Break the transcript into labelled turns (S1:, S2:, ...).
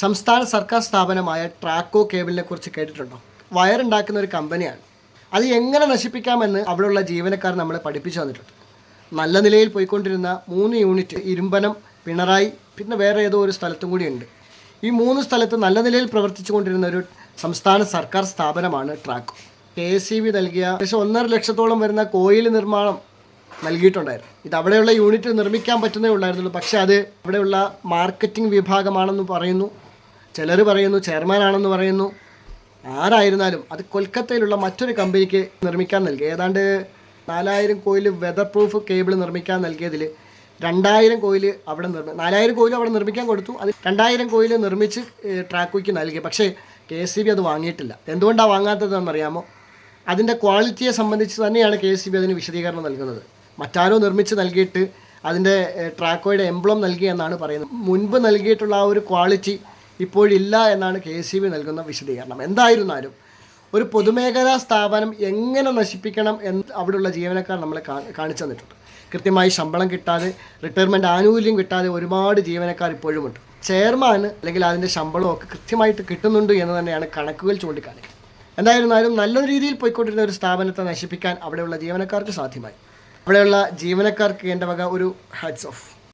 S1: സംസ്ഥാന സർക്കാർ സ്ഥാപനമായ ട്രാക്കോ കേബിളിനെ കുറിച്ച് കേട്ടിട്ടുണ്ടോ? വയറുണ്ടാക്കുന്ന ഒരു കമ്പനിയാണ്. അത് എങ്ങനെ നശിപ്പിക്കാമെന്ന് അവിടെയുള്ള ജീവനക്കാർ നമ്മളെ പഠിപ്പിച്ചു തന്നിട്ടുണ്ട്. നല്ല നിലയിൽ പോയിക്കൊണ്ടിരുന്ന 3 യൂണിറ്റ് ഇരുമ്പനം, പിണറായി, പിന്നെ വേറെ ഏതോ ഒരു സ്ഥലത്തും കൂടിയുണ്ട്. ഈ 3 സ്ഥലത്ത് നല്ല നിലയിൽ പ്രവർത്തിച്ചു കൊണ്ടിരുന്ന ഒരു സംസ്ഥാന സർക്കാർ സ്ഥാപനമാണ് ട്രാക്കോ. KSEB നൽകിയ ഏകദേശം 1.5 ലക്ഷത്തോളം വരുന്ന കോയിൽ നിർമ്മാണം നൽകിയിട്ടുണ്ടായിരുന്നു. ഇത് അവിടെയുള്ള യൂണിറ്റ് നിർമ്മിക്കാൻ പറ്റുന്നേ ഉള്ളായിരുന്നുള്ളൂ. പക്ഷേ അത് അവിടെയുള്ള മാർക്കറ്റിംഗ് വിഭാഗമാണെന്ന് പറയുന്നു, ചിലർ പറയുന്നു ചെയർമാനാണെന്ന് പറയുന്നു. ആരായിരുന്നാലും അത് കൊൽക്കത്തയിലുള്ള മറ്റൊരു കമ്പനിക്ക് നിർമ്മിക്കാൻ നൽകി. ഏതാണ്ട് 4000 കോയിൽ വെതർ പ്രൂഫ് കേബിൾ നിർമ്മിക്കാൻ നൽകിയതിൽ 2000 കോയിൽ 4000 കോയിൽ അവിടെ നിർമ്മിക്കാൻ കൊടുത്തു. അത് 2000 കോയിൽ നിർമ്മിച്ച് ട്രാക്കോയ്ക്ക് നൽകി. പക്ഷേ KSEB അത് വാങ്ങിയിട്ടില്ല. എന്തുകൊണ്ടാണ് വാങ്ങാത്തതെന്നറിയാമോ? അതിൻ്റെ ക്വാളിറ്റിയെ സംബന്ധിച്ച് തന്നെയാണ് KSEB അതിന് വിശദീകരണം നൽകുന്നത്. മറ്റാരോ നിർമ്മിച്ച് നൽകിയിട്ട് അതിൻ്റെ ട്രാക്കോയുടെ എംബ്ലം നൽകി എന്നാണ് പറയുന്നത്. മുൻപ് നൽകിയിട്ടുള്ള ആ ഒരു ക്വാളിറ്റി ഇപ്പോഴില്ല എന്നാണ് KSEB നൽകുന്ന വിശദീകരണം. എന്തായിരുന്നാലും ഒരു പൊതുമേഖലാ സ്ഥാപനം എങ്ങനെ നശിപ്പിക്കണം എന്ന് അവിടെയുള്ള ജീവനക്കാർ നമ്മളെ കാണിച്ചു തന്നിട്ടുണ്ട്. കൃത്യമായി ശമ്പളം കിട്ടാതെ, റിട്ടയർമെൻറ്റ് ആനുകൂല്യം കിട്ടാതെ ഒരുപാട് ജീവനക്കാർ ഇപ്പോഴുമുണ്ട്. ചെയർമാൻ അല്ലെങ്കിൽ അതിൻ്റെ ശമ്പളമൊക്കെ കൃത്യമായിട്ട് കിട്ടുന്നുണ്ട് എന്ന് തന്നെയാണ് കണക്കുകൾ ചൂണ്ടിക്കാണിക്കുന്നത്. എന്തായിരുന്നാലും നല്ല രീതിയിൽ പോയിക്കൊണ്ടിരുന്ന ഒരു സ്ഥാപനത്തെ നശിപ്പിക്കാൻ അവിടെയുള്ള ജീവനക്കാർക്ക് സാധ്യമായി. അവിടെയുള്ള ജീവനക്കാർക്ക് എൻ്റെ വക ഒരു ഹാറ്റ്സ് ഓഫ്.